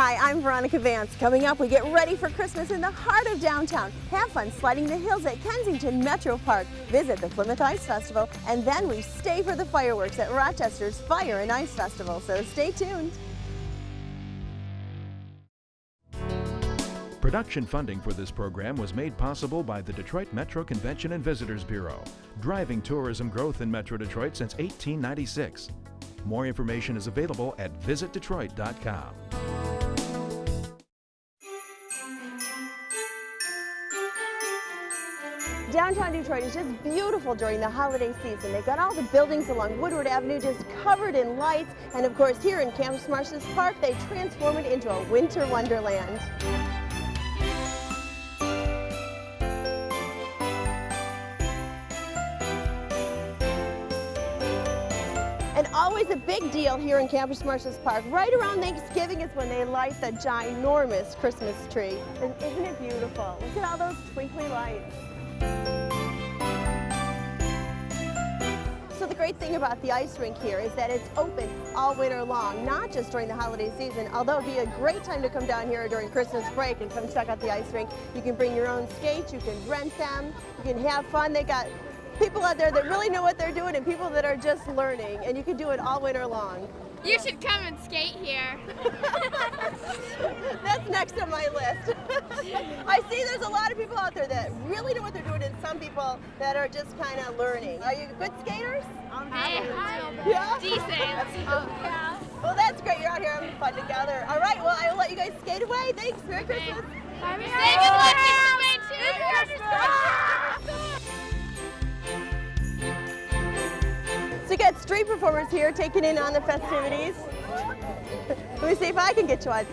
Hi, I'm Veronica Vance. Coming up, we get ready for Christmas in the heart of downtown. Have fun sliding the hills at Kensington Metropark. Visit the Plymouth Ice Festival, and then we stay for the fireworks at Rochester's Fire and Ice Festival, so stay tuned. Production funding for this program was made possible by the Detroit Metro Convention and Visitors Bureau, driving tourism growth in Metro Detroit since 1896. More information is available at visitdetroit.com. Downtown Detroit is just beautiful during the holiday season. They've got all the buildings along Woodward Avenue just covered in lights. And of course, here in Campus Martius Park, they transform it into a winter wonderland. And always a big deal here in Campus Martius Park. Right around Thanksgiving is when they light the ginormous Christmas tree. And isn't it beautiful? Look at all those twinkly lights. So the great thing about the ice rink here is that it's open all winter long, not just during the holiday season, although it'd be a great time to come down here during Christmas break and come check out the ice rink. You can bring your own skates, you can rent them, you can have fun. They got people out there that really know what they're doing and people that are just learning, and you can do it all winter long. You should come and skate here. That's next on my list. I see there's a lot of people out there that really know what they're doing and some people that are just kind of learning. Are you good skaters? Yeah. Decent. Yeah. Well, that's great. You're out here having fun together. All right, well, I will let you guys skate away. Thanks. Merry Christmas. Say good luck this way, too. So you got street performers here taking in on the festivities. Let me see if I can get you one.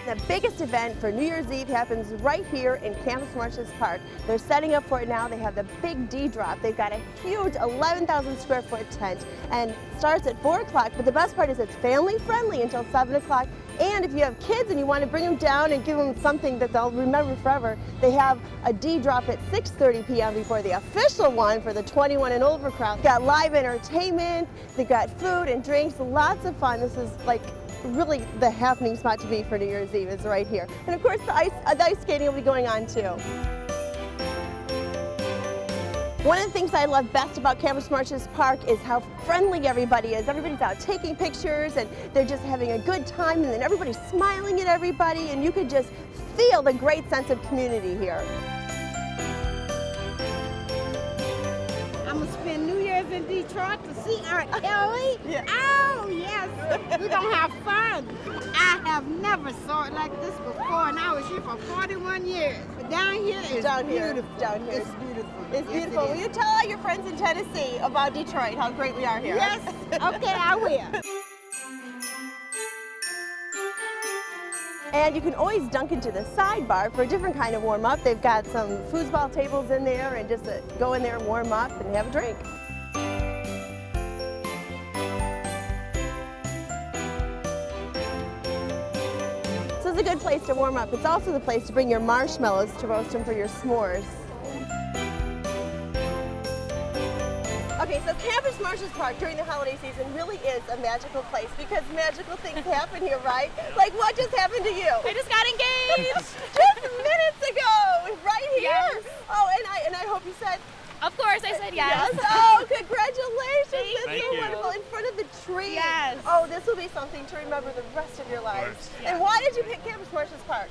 The biggest event for New Year's Eve happens right here in Campus Martius Park. They're setting up for it now. They have the big D drop. They've got a huge 11,000 square foot tent and starts at 4 o'clock. But the best part is it's family friendly until 7 o'clock. And if you have kids and you want to bring them down and give them something that they'll remember forever, they have a D drop at 6:30 p.m. before the official one for the 21 and over crowd. They've got live entertainment, they've got food and drinks, lots of fun. This is like really the happening spot to be for New Year's Eve is right here. And of course the ice skating will be going on too. One of the things I love best about Campus Martius Park is how friendly everybody is. Everybody's out taking pictures and they're just having a good time, and then everybody's smiling at everybody, and you can just feel the great sense of community here. I'm going to spend New Year's in Detroit to see our Ellie. Yeah. Oh, yes. We're going to have fun. I have never saw it like this before, and I was here for 41 years. But down here is beautiful. Down here. It's beautiful. It's beautiful. Will you tell all your friends in Tennessee about Detroit, how great we are here? Yes. Okay, I will. And you can always dunk into the sidebar for a different kind of warm-up. They've got some foosball tables in there, and just go in there and warm up and have a drink. So it's a good place to warm up. It's also the place to bring your marshmallows to roast them for your s'mores. Okay, so Campus Martius Park during the holiday season really is a magical place because magical things happen here, right? Like what just happened to you? I just got engaged. Just minutes ago, right here. Yes. Oh, and I hope you said Of course, I said yes. yes. Oh, congratulations! That's Thank so you. wonderful. In front of the tree. Yes. Oh, this will be something to remember the rest of your lives. course. And why did you pick Campus Martius Park?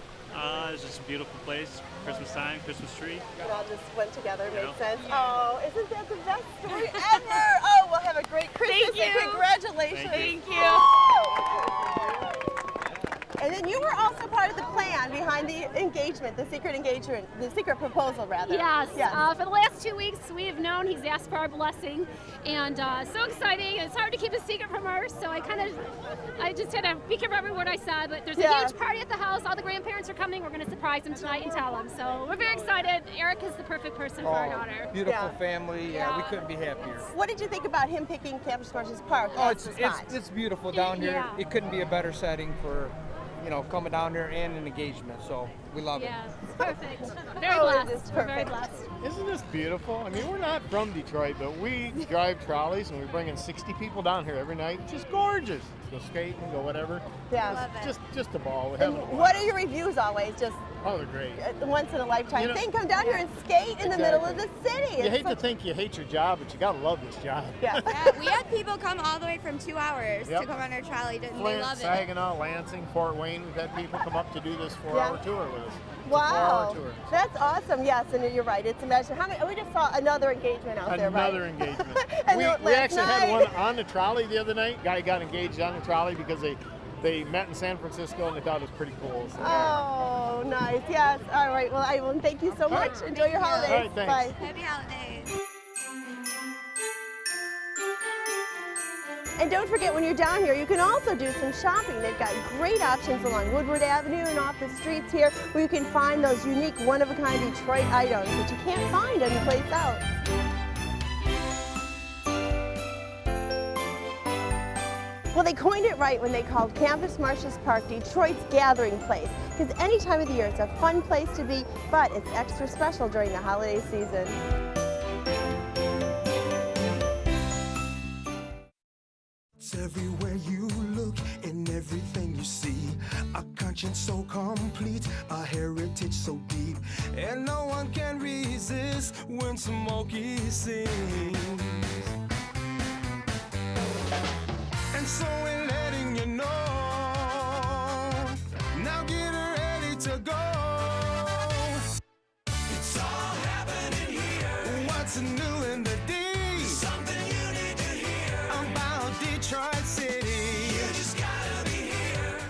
It's just a beautiful place. Christmas time, Christmas tree. It all just went together, Yeah. makes sense. Oh, isn't that the best story ever? Oh, we'll have a great Christmas Thank and you. congratulations. Thank Thank you. And then you were also part of the plan behind the engagement, the secret engagement, the secret proposal rather. Yes. Yes. For the last 2 weeks, we have known he's asked for our blessing, and so exciting. It's hard to keep a secret from her, so I just had to be careful every word I said. But there's a Yeah. huge party at the house. All the grandparents are coming. We're going to surprise them tonight and tell them. So we're very excited. Eric is the perfect person for our daughter. Beautiful Yeah. family. Yeah, we couldn't be happier. What did you think about him picking Campus Martius Park Oh, as the spot? it's beautiful down here. Yeah. It couldn't be a better setting for coming down here and an engagement. So we love it. Yeah, it's perfect. Very Oh, blessed. it is We're very perfect. blessed. Isn't this beautiful? I mean, we're not from Detroit, but we drive trolleys and we bring in 60 people down here every night. It's just gorgeous. Go skating, go whatever. Yeah. Just a ball. We're And having a blast. what are your reviews always? Just Oh, they're great. a once in a lifetime You know- thing. Come down here and skate in the middle of the city. You It's hate to such- think you hate your job, but you gotta love this job. Yeah. Yeah, we had people come all the way from 2 hours Yep. to come on our trolley. They Flint, love it. Saginaw, Lansing, Fort Wayne, we've had people come up to do this 4-hour Yeah. tour with us. It's Wow. a 4-hour tour. That's awesome. Yes, and you're right. It's imagine how many. We just saw another engagement out there, right? Another engagement. And we last actually had night- one on the trolley the other night. Guy got engaged on the trolley because they met in San Francisco and they thought it was pretty cool. So. Oh, nice. Yes. All right. Well, I will thank you so much. right. Enjoy your holidays. All right, thanks. Bye. Happy holidays. And don't forget, when you're down here, you can also do some shopping. They've got great options along Woodward Avenue and off the streets here where you can find those unique, one-of-a-kind Detroit items that you can't find anyplace else. Well, they coined it right when they called Campus Martius Park Detroit's gathering place, because any time of the year it's a fun place to be, but it's extra special during the holiday season. It's everywhere you look, in everything you see. A conscience so complete, a heritage so deep, and no one can resist when Smokey sings. And so we're letting you know, now get ready to go. It's all happening here. What's new in the D? Something you need to hear about Detroit City. You just gotta be here.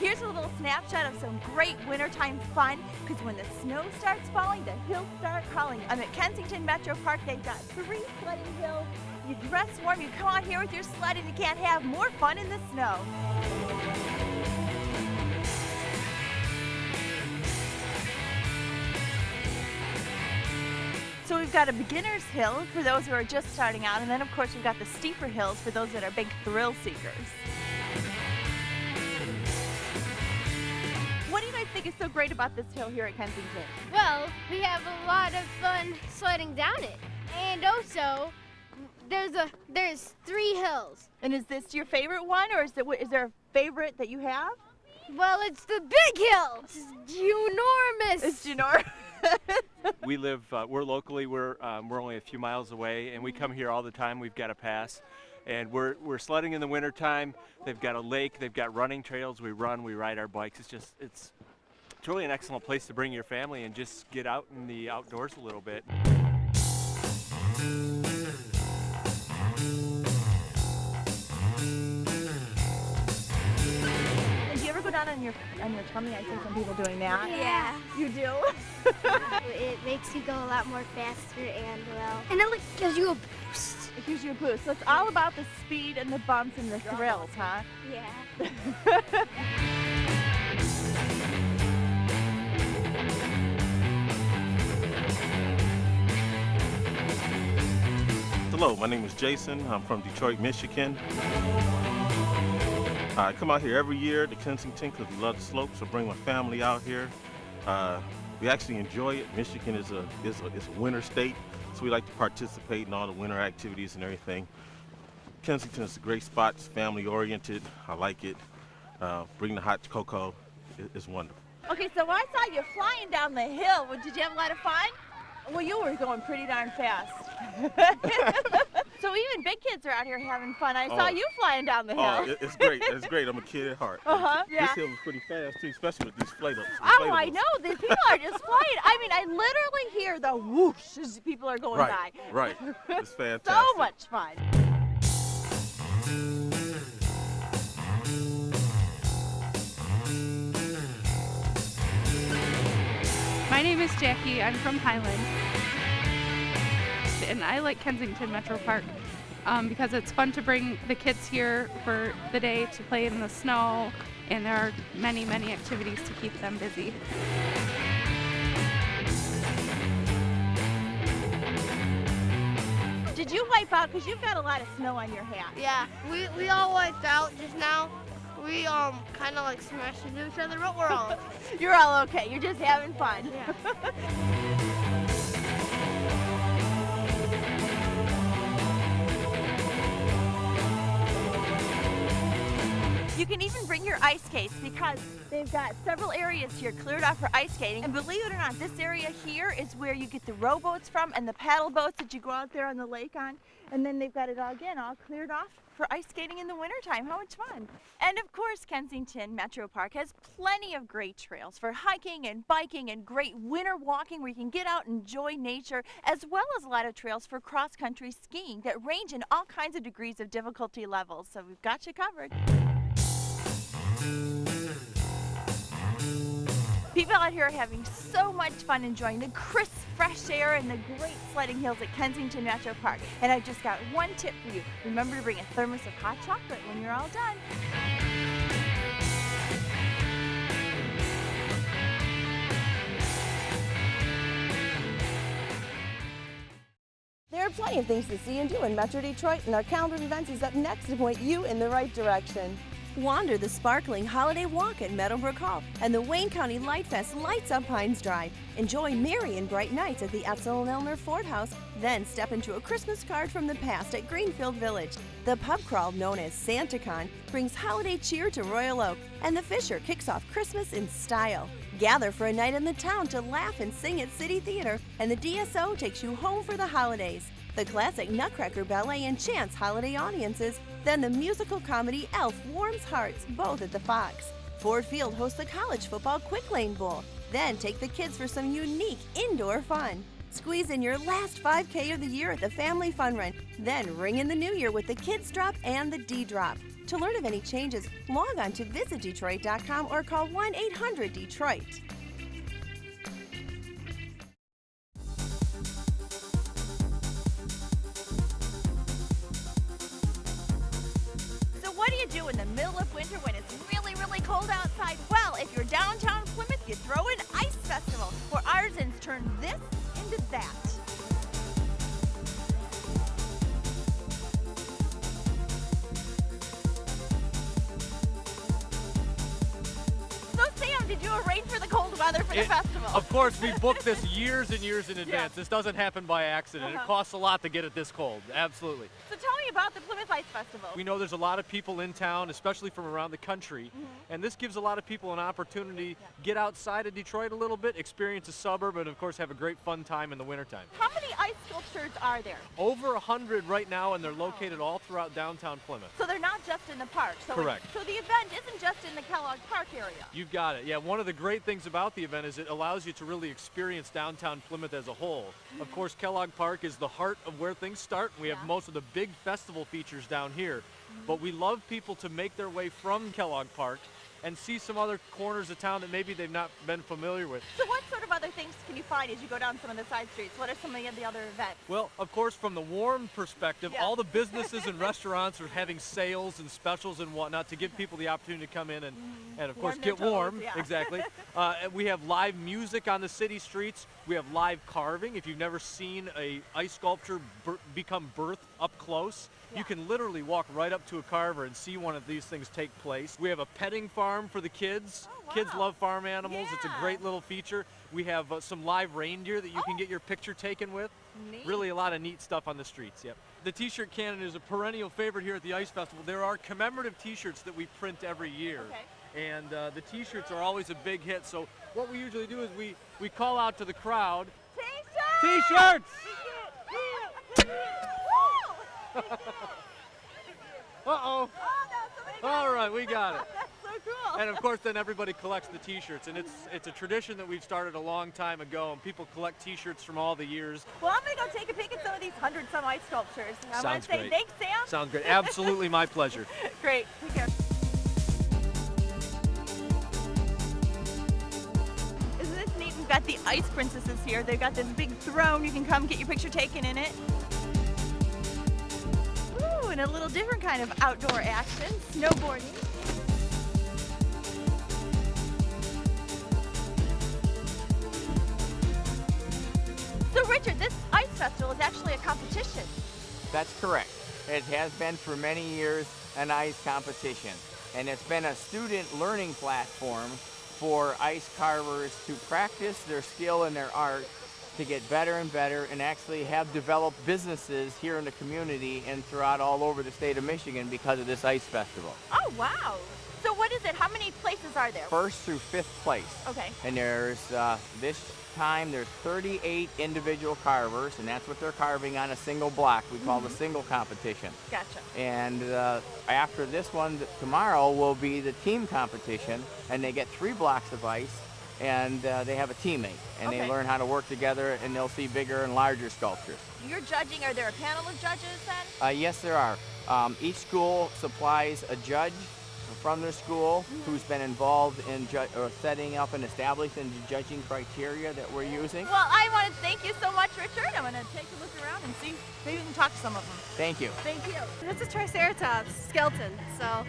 Here's a little snapshot of some great wintertime fun, because when the snow starts falling, the hills start calling. I'm at Kensington Metropark. They've got 3 sledding hills. You dress warm, you come out here with your sled, and you can't have more fun in the snow. So we've got a beginner's hill for those who are just starting out, and then of course we've got the steeper hills for those that are big thrill seekers. What do you guys think is so great about this hill here at Kensington? Well, we have a lot of fun sledding down it. And also, there's 3 hills. And is this your favorite one, or is there a favorite that you have? Well, it's the big hill. It's enormous. It's enormous. We live, we're locally, we're only a few miles away, and we come here all the time. We've got a pass, and we're sledding in the wintertime. They've got a lake, they've got running trails. We run, we ride our bikes. It's really an excellent place to bring your family and just get out in the outdoors a little bit. And do you ever go down on your tummy? I see some people doing that. Yeah. You do? It makes you go a lot more faster and well. And it gives you a boost. It gives you a boost. So it's all about the speed and the bumps and the thrills, huh? Yeah. Hello, my name is Jason. I'm from Detroit, Michigan. I come out here every year to Kensington because we love the slopes, so bring my family out here. We actually enjoy it. Michigan is a winter state, so we like to participate in all the winter activities and everything. Kensington is a great spot. It's family oriented. I like it. Bring the hot cocoa. It's wonderful. Okay, so I saw you flying down the hill. Did you have a lot of fun? Well, you were going pretty darn fast. So even big kids are out here having fun. I saw you flying down the hill. Oh, it's great. It's great. I'm a kid at heart. Yeah. This hill is pretty fast too, especially with these inflatables. Oh, I know. These people are just flying. I mean, I literally hear the whoosh as people are going by. Right. It's fantastic. So much fun. My name is Jackie. I'm from Highland. And I like Kensington Metropark because it's fun to bring the kids here for the day to play in the snow, and there are many, many activities to keep them busy. you wipe out? Because you've got a lot of snow on your hat. Yeah, we all wiped out just now. We kind of like smashed into each other, but we're all okay. You're all okay. You're just having fun. Yeah. You can even bring your ice skates because they've got several areas here cleared off for ice skating. And believe it or not, this area here is where you get the rowboats from and the paddle boats that you go out there on the lake on. And then they've got it all again, all cleared off for ice skating in the wintertime. How much fun. And of course, Kensington Metropark has plenty of great trails for hiking and biking and great winter walking where you can get out and enjoy nature, as well as a lot of trails for cross-country skiing that range in all kinds of degrees of difficulty levels. So we've got you covered. People out here are having so much fun enjoying the crisp, fresh air and the great sledding hills at Kensington Metropark. And I've just got one tip for you. Remember to bring a thermos of hot chocolate when you're all done. There are plenty of things to see and do in Metro Detroit, and our calendar of events is up next to point you in the right direction. Wander the sparkling holiday walk at Meadowbrook Hall, and the Wayne County Light Fest lights up Pines Drive. Enjoy merry and bright nights at the Etzel and Elmer Ford House, then step into a Christmas card from the past at Greenfield Village. The pub crawl known as SantaCon brings holiday cheer to Royal Oak, and the Fisher kicks off Christmas in style. Gather for a night in the town to laugh and sing at City Theater, and the DSO takes you home for the holidays. The classic Nutcracker Ballet enchants holiday audiences. Then the musical comedy Elf warms hearts, both at the Fox. Ford Field hosts the College Football Quick Lane Bowl. Then take the kids for some unique indoor fun. Squeeze in your last 5K of the year at the Family Fun Run. Then ring in the new year with the Kids Drop and the D Drop. To learn of any changes, log on to visitdetroit.com or call 1-800-DETROIT. What do you do in the middle of winter when it's really, really cold outside? Well, if you're downtown Plymouth, you throw in Ice Festival, where artisans turn this into that. So Sam, did you arrange for the cold weather for the festival? Of course, we booked this years and years in advance. Yeah. This doesn't happen by accident. It costs a lot to get it this cold, absolutely. So tell me about the Plymouth Ice Festival. We know there's a lot of people in town, especially from around the country, and this gives a lot of people an opportunity to get outside of Detroit a little bit, experience a suburb, and of course have a great fun time in the wintertime. How many ice sculptures are there? Over 100 right now, and they're located all throughout downtown Plymouth. So they're not just in the park. So correct. So the event isn't just in the Kellogg Park area. You've got it. Yeah, one of the great things about the event is it allows you to really experience downtown Plymouth as a whole. Of course, Kellogg Park is the heart of where things start. We have most of the big festival features down here, but we love people to make their way from Kellogg Park and see some other corners of town that maybe they've not been familiar with. So what sort of other things can you find as you go down some of the side streets? What are some of the other events? Well, of course, from the warm perspective, all the businesses and restaurants are having sales and specials and whatnot to give people the opportunity to come in and of course, get warm. Exactly. We have live music on the city streets. We have live carving. If you've never seen a ice sculpture become birthed up close, you can literally walk right up to a carver and see one of these things take place. We have a petting farm for the kids. Kids love farm animals. It's a great little feature. We have some live reindeer that you can get your picture taken with. Neat. Really a lot of neat stuff on the streets, yep. The t-shirt cannon is a perennial favorite here at the Ice Festival. There are commemorative t-shirts that we print every year. And the t-shirts are always a big hit. So what we usually do is we call out to the crowd. T-shirts! Uh-oh. All right, we got it. That's so cool. And of course, then everybody collects the t-shirts, and it's a tradition that we've started a long time ago, and people collect t-shirts from all the years. Well, I'm going to go take a peek at some of these 100-some ice sculptures. I want to say great. Thanks, Sam. Sounds great. Absolutely my pleasure. Great. Take care. Isn't this neat? We've got the ice princesses here. They've got this big throne. You can come get your picture taken in it. Ooh, and a little different kind of outdoor action, snowboarding. So Richard, this ice festival is actually a competition. That's correct. It has been for many years an ice competition, and it's been a student learning platform for ice carvers to practice their skill and their art to get better and better, and actually have developed businesses here in the community and throughout all over the state of Michigan because of this ice festival. Oh, wow. So what is it? How many places are there? First through fifth place. Okay. And there's, this time, there's 38 individual carvers, and that's what they're carving on a single block. We call the single competition. Gotcha. And after this one, tomorrow will be the team competition, and they get 3 blocks of ice, and they have a teammate, and they learn how to work together, and they'll see bigger and larger sculptures. You're judging. Are there a panel of judges then? Yes, there are. Each school supplies a judge from their school who's been involved in setting up and establishing the judging criteria that we're using. Well, I want to thank you so much, Richard. I'm going to take a look around and see. Maybe we can talk to some of them. Thank you. Thank you. This is Triceratops skeleton, so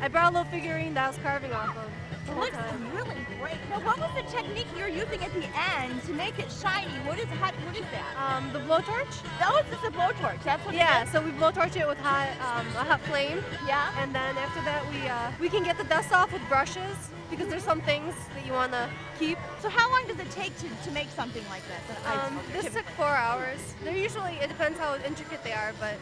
I brought a little figurine that I was carving off of. It looks really great. Now, what was the technique you're using at the end to make it shiny? What is that? The blowtorch. Oh, it's just a blowtorch. That's what Yeah, it is? so we blowtorch it with a hot flame. Yeah. And then after that, we can get the dust off with brushes because there's some things that you want to keep. So how long does it take to make something like this? This took 4 hours. They're usually, it depends how intricate they are, but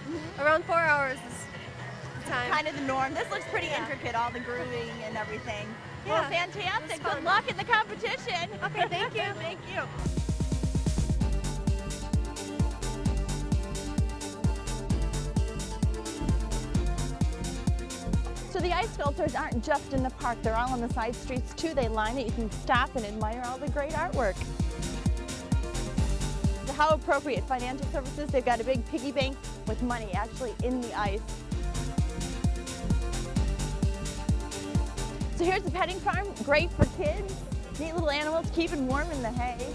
around 4 hours is the time. Kind of the norm. This looks pretty intricate, all the grooving and everything. Yeah. Well, fantastic. Good luck in the competition. Okay, thank you. Thank you. So the ice sculptures aren't just in the park, they're all on the side streets too. They line it, you can stop and admire all the great artwork. How appropriate, financial services, they've got a big piggy bank with money actually in the ice. So here's the petting farm, great for kids, neat little animals keeping warm in the hay.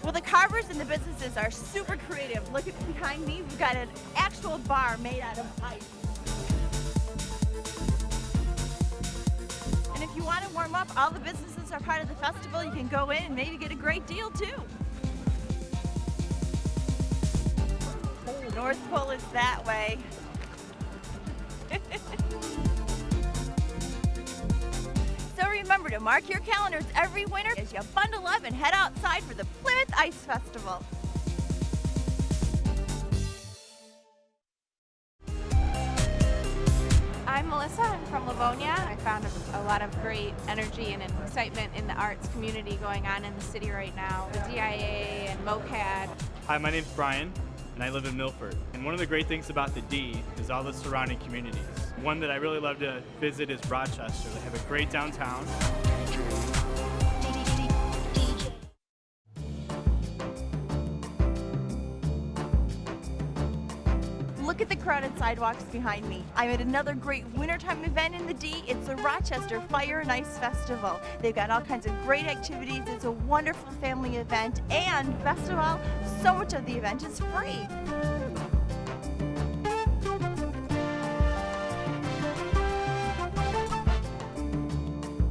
Well, the carvers and the businesses are super creative. Look at behind me, we've got an actual bar made out of ice. And if you want to warm up, all the businesses are part of the festival. You can go in and maybe get a great deal too. The North Pole is that way. So remember to mark your calendars every winter as you bundle up and head outside for the Plymouth Ice Festival. I'm Melissa, I'm from Livonia. I found a lot of great energy and excitement in the arts community going on in the city right now. The DIA and MOCAD. Hi, my name's Brian, and I live in Milford. And one of the great things about the D is all the surrounding communities. One that I really love to visit is Rochester. They have a great downtown. Look at the crowded sidewalks behind me. I'm at another great wintertime event in the D. It's the Rochester Fire and Ice Festival. They've got all kinds of great activities. It's a wonderful family event, and best of all, so much of the event is free.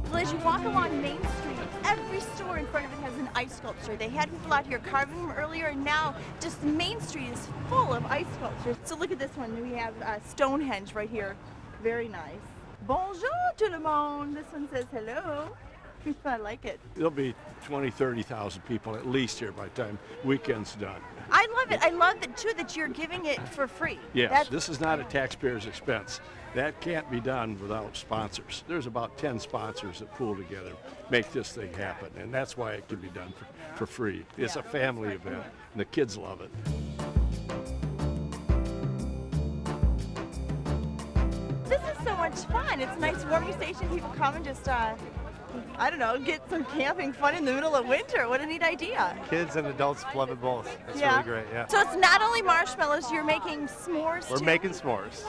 Well, as you walk along Main Street, every store in front of it has an ice sculpture. They had people out here carving them earlier, and now just Main Street is full of ice sculptures. So look at this one. We have Stonehenge right here. Very nice. Bonjour tout le monde. This one says hello. I like it. There'll be 20, 30,000 people at least here by the time weekend's done. I love it. I love that too that you're giving it for free. Yes, this is not a taxpayer's expense. That can't be done without sponsors. There's about 10 sponsors that pool together, make this thing happen, and that's why it can be done for free. It's a family event, and the kids love it. This is so much fun. It's a nice warming station. People come and just, I don't know, get some camping fun in the middle of winter. What a neat idea. Kids and adults love it both. It's Yeah. really great, yeah. So it's not only marshmallows, you're making s'mores We're too? making s'mores.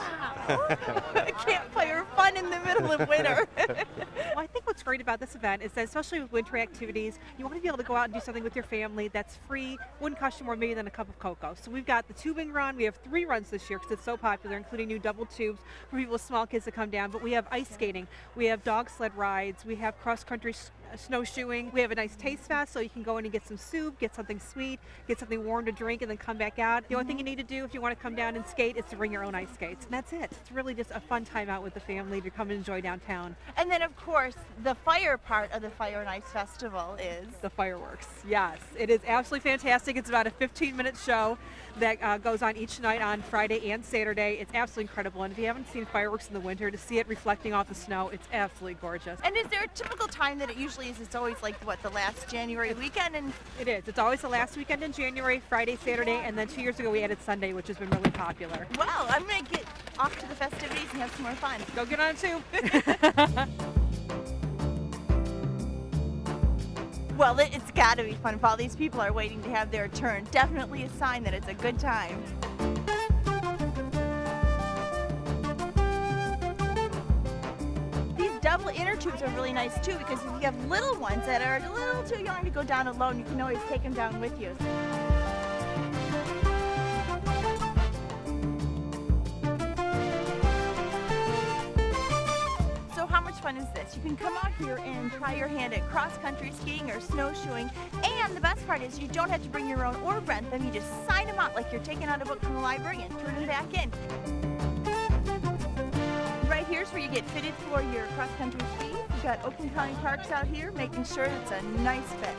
Campfire fun in the middle of winter. Well, I think what's great about this event is that, especially with winter activities, you want to be able to go out and do something with your family that's free, wouldn't cost you more maybe than a cup of cocoa. So we've got the tubing run. We have 3 runs this year because it's so popular, including new double tubes for people with small kids to come down. But we have ice skating. We have dog sled rides. We have cross-country snowshoeing. We have a nice taste fest, so you can go in and get some soup, get something sweet, get something warm to drink, and then come back out. The only thing you need to do if you want to come down and skate is to bring your own ice skates, and that's it. It's really just a fun time out with the family to come and enjoy downtown. And then, of course, the fire part of the Fire and Ice Festival is the fireworks. Yes, it is absolutely fantastic. It's about a 15-minute show that goes on each night on Friday and Saturday. It's absolutely incredible, and if you haven't seen fireworks in the winter, to see it reflecting off the snow, it's absolutely gorgeous. And is there a typical time that it usually is? It's always like, what, the last January weekend? And it is. It's always the last weekend in January, Friday, Saturday, and then 2 years ago we added Sunday, which has been really popular. Well, I'm going to get off to the festivities and have some more fun. Go get on too. Well, it's got to be fun if all these people are waiting to have their turn. Definitely a sign that it's a good time. These double inner tubes are really nice too, because if you have little ones that are a little too young to go down alone, you can always take them down with you. How much fun is this? You can come out here and try your hand at cross-country skiing or snowshoeing, and the best part is you don't have to bring your own or rent them. You just sign them out like you're taking out a book from the library and turn them back in. Right here's where you get fitted for your cross-country skis. We've got Oakland County Parks out here making sure it's a nice fit.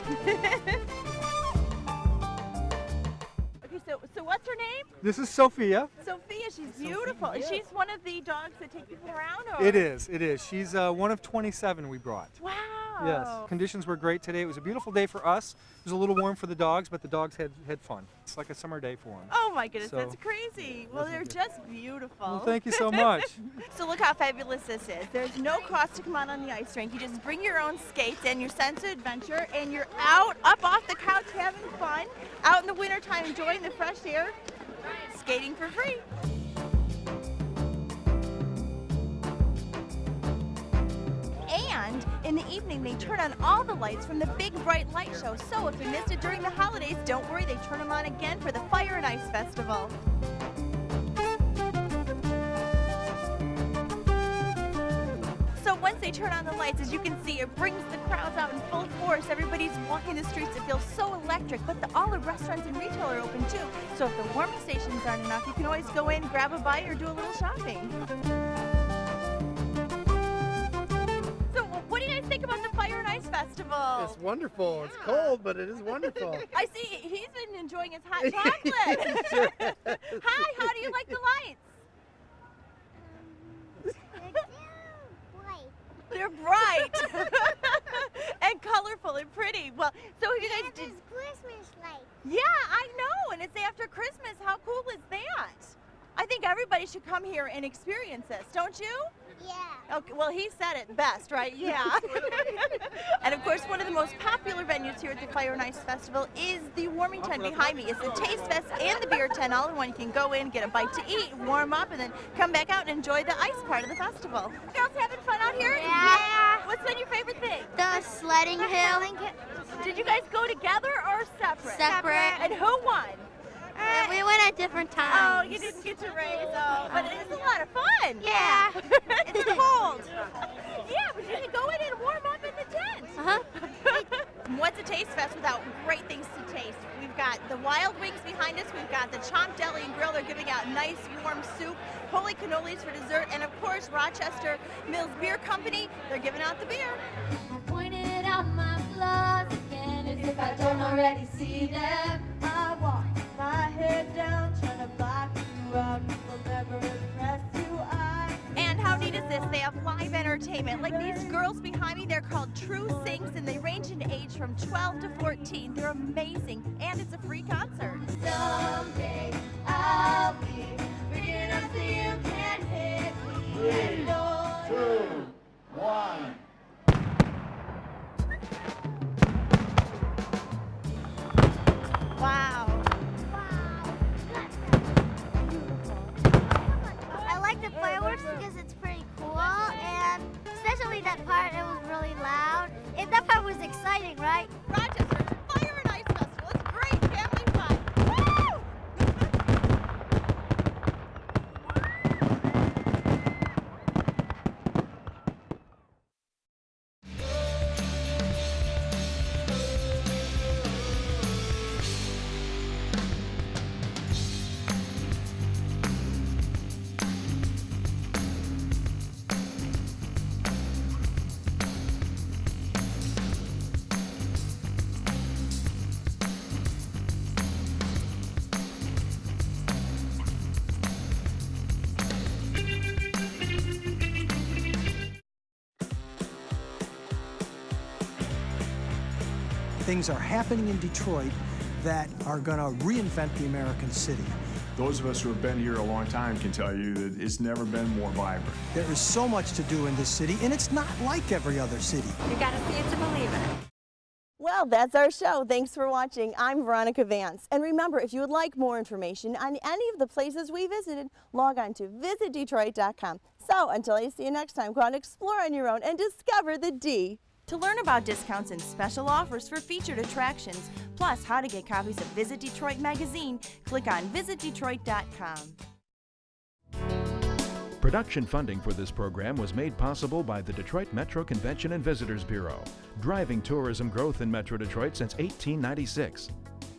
So what's her name? This is Sophia. Sophia, she's beautiful. And she's one of the dogs that take people around? Or? It is. She's one of 27 we brought. Wow. Yes. Conditions were great today. It was a beautiful day for us. It was a little warm for the dogs, but the dogs had fun. It's like a summer day for them. Oh my goodness, that's crazy. Well, they're just beautiful. Well, thank you so much. So look how fabulous this is. There's no cost to come out on the ice rink. You just bring your own skates and your sense of adventure, and you're out, up off the couch having fun, out in the wintertime enjoying the fresh air, skating for free. And in the evening, they turn on all the lights from the big bright light show. So if you missed it during the holidays, don't worry, they turn them on again for the Fire and Ice Festival. So once they turn on the lights, as you can see, it brings the crowds out in full force. Everybody's walking the streets. It feels so electric, but all the restaurants and retail are open too. So if the warming stations aren't enough, you can always go in, grab a bite, or do a little shopping. So what do you guys think about the Fire and Ice Festival? It's wonderful. It's cold, but it is wonderful. I see he's been enjoying his hot chocolate. Hi, how do you like the lights? They're bright and colorful and pretty. Well, so you guys did Christmas lights. Yeah, I know, and it's after Christmas. How cool is that? I think everybody should come here and experience this, don't you? Yeah. Okay, well, he said it best, right? Yeah. And of course, one of the most popular venues here at the Fire and Ice Festival is the warming tent behind me. It's the Taste Fest and the beer tent all in one. You can go in, get a bite to eat, warm up, and then come back out and enjoy the ice part of the festival. You girls having fun out here? Yeah. What's been your favorite thing? The sledding hill. Did you guys go together or separate? Separate. And who won? We went at different times. Oh, you didn't get to race, but it is a lot of fun. Yeah. It's cold. Yeah, but you can go in and warm up in the tent. What's a Taste Fest without great things to taste? We've got the wild wings behind us. We've got the Chomp Deli and Grill. They're giving out nice warm soup, holy cannolis for dessert, and of course, Rochester Mills Beer Company. They're giving out the beer. Pointed out my flaws again, as if I don't already see them. I walk my head down, trying to block you out. Will never impress you. And how neat is this? They have live entertainment. Like these girls behind me, they're called True Sings, and they range in age from 12 to 14. They're amazing, and it's a free concert. Someday I'll be big enough so you can't hit me. 3, 2, 1. Wow. I like the fireworks because it's pretty cool, and especially that part, it was really loud. And that part was exciting, right? Rochester's Fire and Ice Festival. It's great family fun. Woo! things are happening in Detroit that are going to reinvent the American city. Those of us who have been here a long time can tell you that it's never been more vibrant. There is so much to do in this city, and it's not like every other city. You gotta see it to believe it. Well, that's our show. Thanks for watching. I'm Veronica Vance. And remember, if you would like more information on any of the places we visited, log on to visitdetroit.com. So until I see you next time, go out and explore on your own and discover the D. To learn about discounts and special offers for featured attractions, plus how to get copies of Visit Detroit magazine, click on visitdetroit.com. Production funding for this program was made possible by the Detroit Metro Convention and Visitors Bureau, driving tourism growth in Metro Detroit since 1896.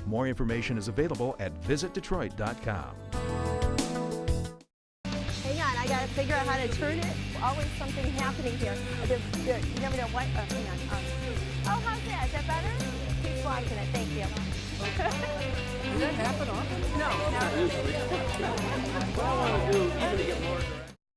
More information is available at visitdetroit.com. Hang on, I gotta figure out how to turn it. Always something happening here. You never know what. Hang on. Oh, how's that? Is that better? Keep watching it. Thank you. Does that happen often? No. Not usually. What I want to do, even to get more direct.